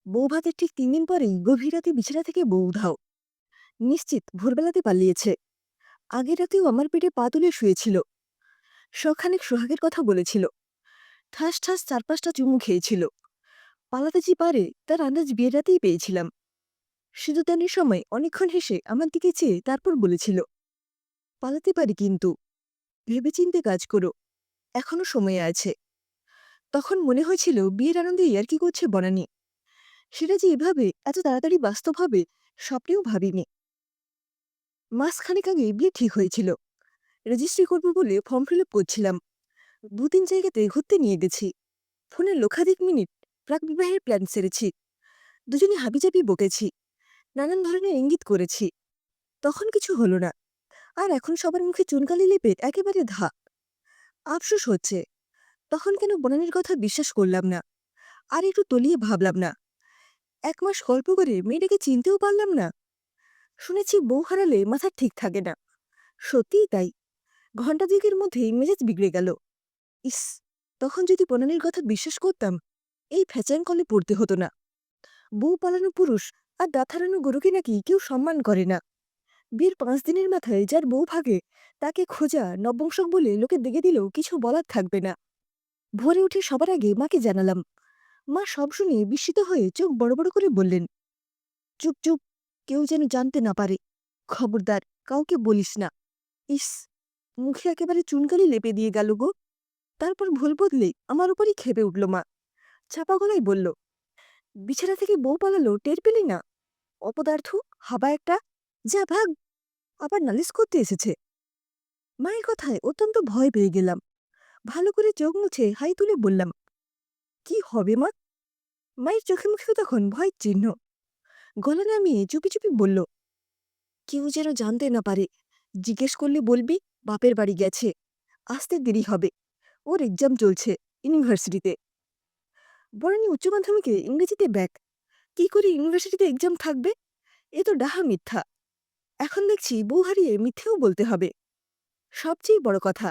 বৌভাতের ঠিক ৩ দিন পরেই গভীর রাতে বিছানা থেকে বউ উধাও। নিশ্চিত ভোরবেলাতে পালিয়েছে। আগের রাতেও আমার পেটে পা তুলে শুয়েছিল। শখানেক সোহাগের কথা বলেছিল। ঠাস ঠাস ৪-৫টা চুমু খেয়েছিল। পালাতে যে পারে তার আন্দাজ বিয়ের রাতেই পেয়েছিলাম। সিঁদুরদানের সময় অনেকক্ষণ হেসে আমার দিকে চেয়ে তারপর বলেছিল, পালাতে পারি কিন্তু ভেবেচিন্তে কাজ করো, এখনো সময় আছে। তখন মনে হয়েছিল বিয়ের আনন্দে ইয়ার্কি করছে বনানী। সেটা যে এভাবে এত তাড়াতাড়ি বাস্তব হবে স্বপ্নেও ভাবিনি। মাসখানেক আগে বিয়ে ঠিক হয়েছিল। রেজিস্ট্রি করব বলে ফর্ম ফিল আপ করছিলাম। ২-৩ জায়গাতে ঘুরতে নিয়ে গেছি। ফোনে লক্ষাধিক মিনিট প্রাক বিবাহের প্ল্যান সেরেছি। দুজনে হাবিজাবি বকেছি, নানান ধরনের ইঙ্গিত করেছি। তখন কিছু হলো না। আর এখন সবার মুখে চুনকালি লেপে একেবারে ধা। আফসোস হচ্ছে, তখন কেন বনানীর কথা বিশ্বাস করলাম না। আর একটু তলিয়ে ভাবলাম না। ১ মাস গল্প করে মেয়েটাকে চিনতেও পারলাম না। শুনেছি বউ হারালে মাথা ঠিক থাকে না। সত্যিই তাই। ঘণ্টা ২ এর মধ্যেই মেজাজ বিগড়ে গেল। ইস, তখন যদি বনানীর কথা বিশ্বাস করতাম, এই ফ্যাচাং কলে পড়তে হতো না। বউ পালানো পুরুষ আর দাঁত হারানো গরুকে নাকি কেউ সম্মান করে না। বিয়ের ৫ দিনের মাথায় যার বউ ভাগে তাকে খোঁজা নবংশক বলে লোকে দেখে দিলেও কিছু বলার থাকবে না। ভোরে উঠে সবার আগে মাকে জানালাম। মা সব শুনে বিস্মিত হয়ে চোখ বড় বড় করে বললেন, চুপ চুপ, কেউ যেন জানতে না পারে। খবরদার, কাউকে বলিস না। ইস, মুখে একেবারে চুনকালি লেপে দিয়ে গেল গো। তারপর ভুল বদলে আমার উপরই খেপে উঠল মা। চাপা গলায় বলল, বিছানা থেকে বউ পালালো টের পেলি না? অপদার্থ, হাবা একটা। যা ভাগ, আবার নালিশ করতে এসেছে। মায়ের কথায় অত্যন্ত ভয় পেয়ে গেলাম। ভালো করে চোখ মুছে হাই তুলে বললাম, কি হবে মা? মায়ের চোখে মুখে তখন ভয়ের চিহ্ন। গলা নামিয়ে চুপি চুপি বলল, কেউ যেন জানতে না পারে। জিজ্ঞেস করলে বলবি বাপের বাড়ি গেছে। আসতে দেরি হবে। ওর এক্সাম চলছে ইউনিভার্সিটিতে। বরং উচ্চ মাধ্যমিকে ইংরেজিতে ব্যাক। কি করে ইউনিভার্সিটিতে এক্সাম থাকবে? এ তো ডাহা মিথ্যা। এখন দেখছি বউ হারিয়ে মিথ্যেও বলতে হবে। সবচেয়ে বড় কথা,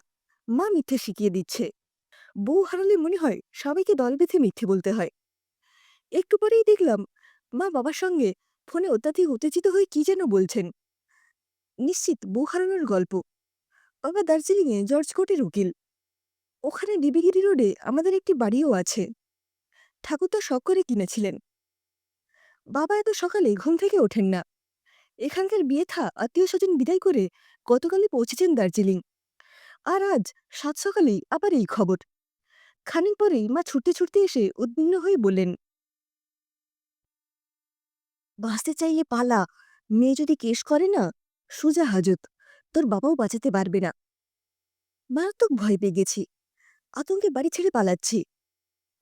মা মিথ্যে শিখিয়ে দিচ্ছে। বউ হারালে মনে হয় সবাইকে দল বেঁধে মিথ্যে বলতে হয়। একটু পরেই দেখলাম মা বাবার সঙ্গে ফোনে অত্যাধিক উত্তেজিত হয়ে কি যেন বলছেন। নিশ্চিত বউ হারানোর গল্প। বাবা দার্জিলিংয়ে জর্জ কোর্টের উকিল। ওখানে ডিবিগিরি রোডে আমাদের একটি বাড়িও আছে। ঠাকুরদা শখ করে কিনেছিলেন। বাবা এত সকালে ঘুম থেকে ওঠেন না। এখানকার বিয়ে থা আত্মীয় স্বজন বিদায় করে গতকালই পৌঁছেছেন দার্জিলিং। আর আজ সাত সকালেই আবার এই খবর। খানিক পরেই মা ছুটতে ছুটতে এসে উদ্বিগ্ন হয়ে বললেন, বাঁচতে চাইলে পালা। মেয়ে যদি কেস করে না, সোজা হাজত। তোর বাবাও বাঁচাতে পারবে না। মারাত্মক ভয় পেয়ে গেছি। আতঙ্কে বাড়ি ছেড়ে পালাচ্ছি।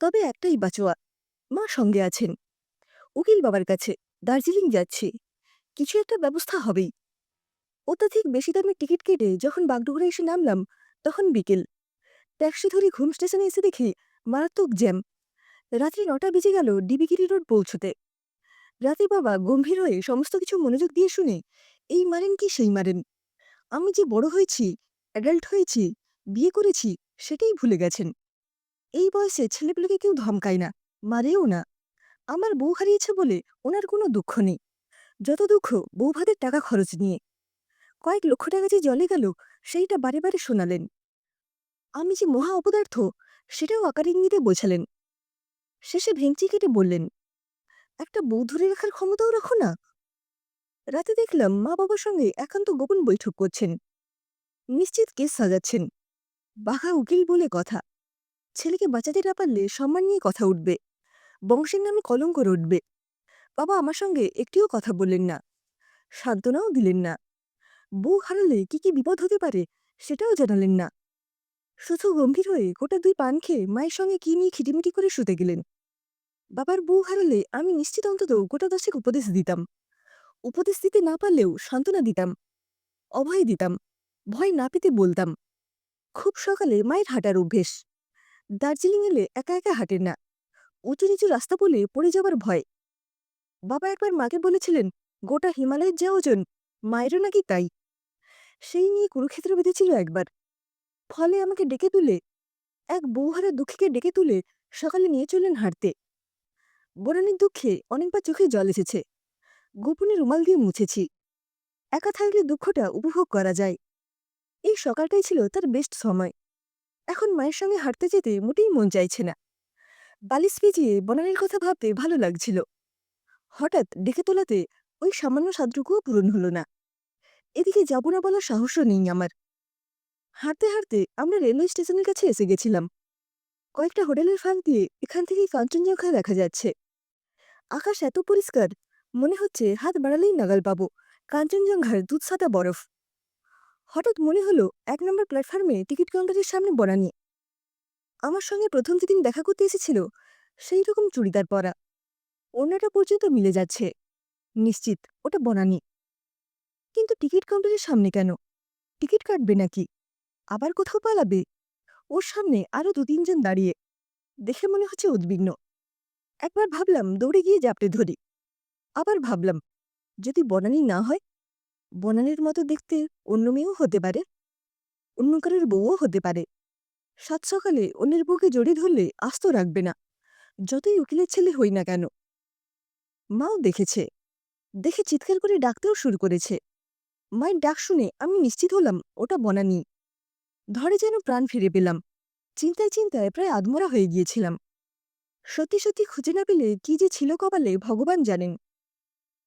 তবে একটাই বাঁচোয়া, মা সঙ্গে আছেন। উকিল বাবার কাছে দার্জিলিং যাচ্ছি। কিছু একটা ব্যবস্থা হবেই। অত্যাধিক বেশি দামের টিকিট কেটে যখন বাগডোগরা এসে নামলাম, তখন বিকেল। ট্যাক্সি ধরে ঘুম স্টেশনে এসে দেখি মারাত্মক জ্যাম। রাত্রি ৯টা বেজে গেল ডিবিগিরি রোড পৌঁছতে। রাতে বাবা গম্ভীর হয়ে সমস্ত কিছু মনোযোগ দিয়ে শুনে এই মারেন কি সেই মারেন। আমি যে বড় হয়েছি, অ্যাডাল্ট হয়েছি, বিয়ে করেছি, সেটাই ভুলে গেছেন। এই বয়সে ছেলেপেলেকে কেউ ধমকায় না, মারেও না। আমার বউ হারিয়েছে বলে ওনার কোনো দুঃখ নেই। যত দুঃখ বউ ভাতের টাকা খরচ নিয়ে। কয়েক লক্ষ টাকা যে জলে গেল, সেইটা বারে বারে শোনালেন। আমি যে মহা অপদার্থ, সেটাও আকার ইঙ্গিতে বোঝালেন। শেষে ভেঙচি কেটে বললেন, একটা বউ ধরে রাখার ক্ষমতাও রাখো না। রাতে দেখলাম মা বাবার সঙ্গে একান্ত গোপন বৈঠক করছেন। নিশ্চিত কেস সাজাচ্ছেন। বাঘা উকিল বলে কথা। ছেলেকে বাঁচাতে না পারলে সম্মান নিয়ে কথা উঠবে, বংশের নামে কলঙ্ক রটবে। বাবা আমার সঙ্গে একটিও কথা বললেন না, সান্ত্বনাও দিলেন না। বউ হারালে কি কি বিপদ হতে পারে সেটাও জানালেন না। শুধু গম্ভীর হয়ে গোটা ২ পান খেয়ে মায়ের সঙ্গে কি নিয়ে খিটিমিটি করে শুতে গেলেন। বাবার বউ হারালে আমি নিশ্চিত অন্তত গোটা ১০ উপদেশ দিতাম। উপদেশ দিতে না পারলেও সান্ত্বনা দিতাম, অভয় দিতাম, ভয় না পেতে বলতাম। খুব সকালে মায়ের হাঁটার অভ্যেস। দার্জিলিং এলে একা একা হাঁটেন না। উঁচু নিচু রাস্তা বলে পড়ে যাবার ভয়। বাবা একবার মাকে বলেছিলেন, গোটা হিমালয়ের যা ওজন, মায়েরও নাকি তাই। সেই নিয়ে কুরুক্ষেত্র বেঁধেছিল একবার। ফলে আমাকে ডেকে তুলে, এক বউহারা দুঃখীকে ডেকে তুলে সকালে নিয়ে চললেন হাঁটতে। বনানীর দুঃখে অনেকবার চোখে জল এসেছে। গোপনে রুমাল দিয়ে মুছেছি। একা থাকলে দুঃখটা উপভোগ করা যায়। এই সকালটাই ছিল তার বেস্ট সময়। এখন মায়ের সঙ্গে হাঁটতে যেতে মোটেই মন চাইছে না। বালিশ ভিজিয়ে বনানীর কথা ভাবতে ভালো লাগছিল। হঠাৎ ডেকে তোলাতে ওই সামান্য স্বাদটুকুও পূরণ হলো না। এদিকে যাব না বলার সাহসও নেই আমার। হাঁটতে হাঁটতে আমরা রেলওয়ে স্টেশনের কাছে এসে গেছিলাম। কয়েকটা হোটেলের ফাঁক দিয়ে এখান থেকেই কাঞ্চনজঙ্ঘা দেখা যাচ্ছে। আকাশ এত পরিষ্কার, মনে হচ্ছে হাত বাড়ালেই নাগাল পাবো কাঞ্চনজঙ্ঘার দুধসাদা বরফ। হঠাৎ মনে হলো ১ নম্বর প্ল্যাটফর্মে টিকিট কাউন্টারের সামনে বনানী। আমার সঙ্গে প্রথম যেদিন দেখা করতে এসেছিল সেই রকম চুড়িদার পরা, ওড়নাটা পর্যন্ত মিলে যাচ্ছে। নিশ্চিত ওটা বনানী। কিন্তু টিকিট কাউন্টারের সামনে কেন? টিকিট কাটবে নাকি? আবার কোথাও পালাবে? ওর সামনে আরও ২-৩ জন দাঁড়িয়ে। দেখে মনে হচ্ছে উদ্বিগ্ন। একবার ভাবলাম দৌড়ে গিয়ে জাপটে ধরি। আবার ভাবলাম যদি বনানী না হয়, বনানীর মতো দেখতে অন্য মেয়েও হতে পারে, অন্য কারোর বউও হতে পারে। সাত সকালে অন্যের বউকে জড়িয়ে ধরলে আস্ত রাখবে না, যতই উকিলের ছেলে হই না কেন। মাও দেখেছে, দেখে চিৎকার করে ডাকতেও শুরু করেছে। মায়ের ডাক শুনে আমি নিশ্চিত হলাম ওটা বনানী। ধরে যেন প্রাণ ফিরে পেলাম। চিন্তায় চিন্তায় প্রায় আধমরা হয়ে গিয়েছিলাম। সত্যি সত্যি খুঁজে না পেলে কি যে ছিল কপালে ভগবান জানেন।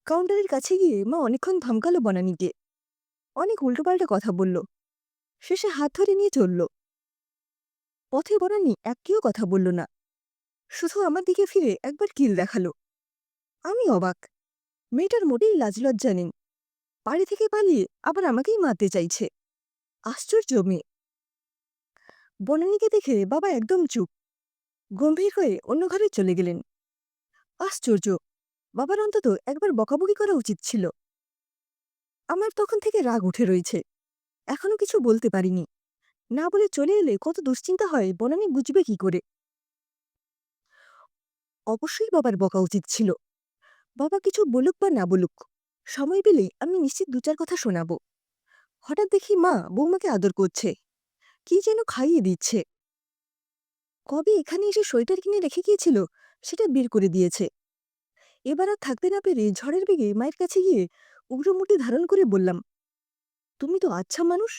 কাউন্টারের কাছে গিয়ে মা অনেকক্ষণ ধমকালো বনানীকে। অনেক উল্টোপাল্টা কথা বলল। শেষে হাত ধরে নিয়ে চলল। পথে বনানী একটিও কথা বলল না, শুধু আমার দিকে ফিরে একবার কিল দেখালো। আমি অবাক। মেয়েটার মোটেই লাজলজ্জা নেই। বাড়ি থেকে পালিয়ে আবার আমাকেই মারতে চাইছে। আশ্চর্য মেয়ে। বনানীকে দেখে বাবা একদম চুপ, গম্ভীর হয়ে অন্য ঘরে চলে গেলেন। আশ্চর্য, বাবার অন্তত একবার বকাবকি করা উচিত ছিল। আমার তখন থেকে রাগ উঠে রয়েছে, এখনো কিছু বলতে পারিনি। না বলে চলে এলে কত দুশ্চিন্তা হয় বনানী বুঝবে কি করে। অবশ্যই বাবার বকা উচিত ছিল। বাবা কিছু বলুক বা না বলুক, সময় পেলেই আমি নিশ্চিত ২-৪ কথা শোনাব। হঠাৎ দেখি মা বৌমাকে আদর করছে, কি যেন খাইয়ে দিচ্ছে। কবে এখানে এসে সোয়েটার কিনে রেখে গিয়েছিল সেটা বের করে দিয়েছে। এবার আর থাকতে না পেরে ঝড়ের বেগে মায়ের কাছে গিয়ে উগ্রমুটি ধারণ করে বললাম, তুমি তো আচ্ছা মানুষ।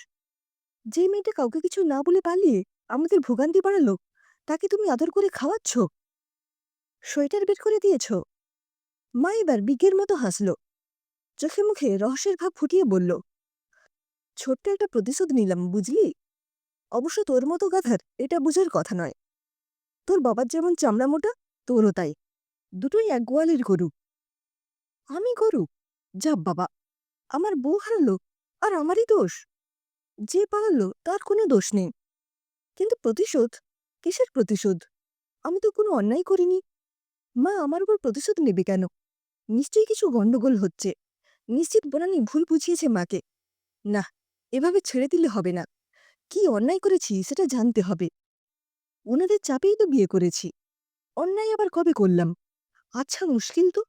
যে মেয়েটা কাউকে কিছু না বলে পালিয়ে আমাদের ভোগান্তি বাড়ালো, তাকে তুমি আদর করে খাওয়াচ্ছ, সোয়েটার বের করে দিয়েছ। মা এবার বিজ্ঞের মতো হাসল, চোখে মুখে রহস্যের ভাব ফুটিয়ে বলল, ছোট্ট একটা প্রতিশোধ নিলাম বুঝলি। অবশ্য তোর মতো গাধার এটা বুঝার কথা নয়। তোর বাবার যেমন চামড়া মোটা, তোরও তাই। দুটোই এক গোয়ালের গরু। আমি গরু? যা বাবা, আমার বউ হারালো আর আমারই দোষ? যে পালালো তার কোনো দোষ নেই। কিন্তু প্রতিশোধ? কিসের প্রতিশোধ? আমি তো কোনো অন্যায় করিনি। মা আমার উপর প্রতিশোধ নেবে কেন? নিশ্চয়ই কিছু গন্ডগোল হচ্ছে। নিশ্চিত বনানী ভুল বুঝিয়েছে মাকে। না, এভাবে ছেড়ে দিলে হবে না। কি অন্যায় করেছি সেটা জানতে হবে। ওনাদের চাপেই তো বিয়ে করেছি। অন্যায় আবার কবে করলাম? আচ্ছা মুশকিল তো।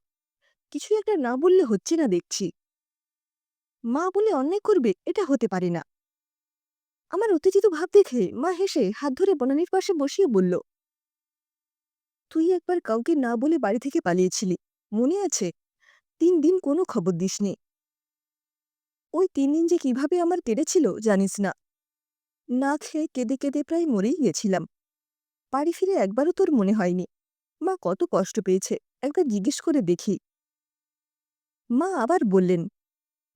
কিছু একটা না বললে হচ্ছে না দেখছি। মা বলে অন্যায় করবে এটা হতে পারে না। আমার উত্তেজিত ভাব দেখে মা হেসে হাত ধরে বনানীর পাশে বসিয়ে বলল, তুই একবার কাউকে না বলে বাড়ি থেকে পালিয়েছিলি, মনে আছে? ৩ দিন কোনো খবর দিসনি। ওই ৩ দিন যে কিভাবে আমার কেটেছিল জানিস না। না খেয়ে কেঁদে কেঁদে প্রায় মরেই গেছিলাম। বাড়ি ফিরে একবারও তোর মনে হয়নি মা কত কষ্ট পেয়েছে, একবার জিজ্ঞেস করে দেখি। মা আবার বললেন,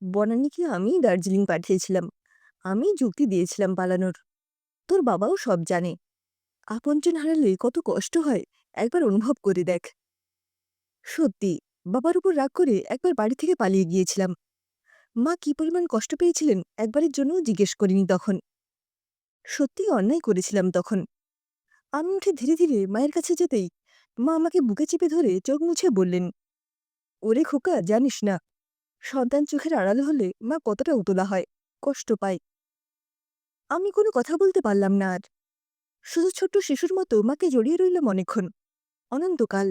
বনানীকে আমিই দার্জিলিং পাঠিয়েছিলাম, আমি যুক্তি দিয়েছিলাম পালানোর। তোর বাবাও সব জানে। আপনজন হারালে কত কষ্ট হয় একবার অনুভব করে দেখ। সত্যি, বাবার উপর রাগ করে একবার বাড়ি থেকে পালিয়ে গিয়েছিলাম। মা কি পরিমাণ কষ্ট পেয়েছিলেন একবারের জন্যও জিজ্ঞেস করিনি তখন। সত্যিই অন্যায় করেছিলাম তখন। আমি উঠে ধীরে ধীরে মায়ের কাছে যেতেই মা আমাকে বুকে চেপে ধরে চোখ মুছে বললেন, ওরে খোকা, জানিস না, সন্তান চোখের আড়াল হলে মা কতটা উতলা হয়, কষ্ট পায়। আমি কোনো কথা বলতে পারলাম না আর। শুধু ছোট্ট শিশুর মতো মাকে জড়িয়ে রইলাম অনেকক্ষণ, অনন্তকাল।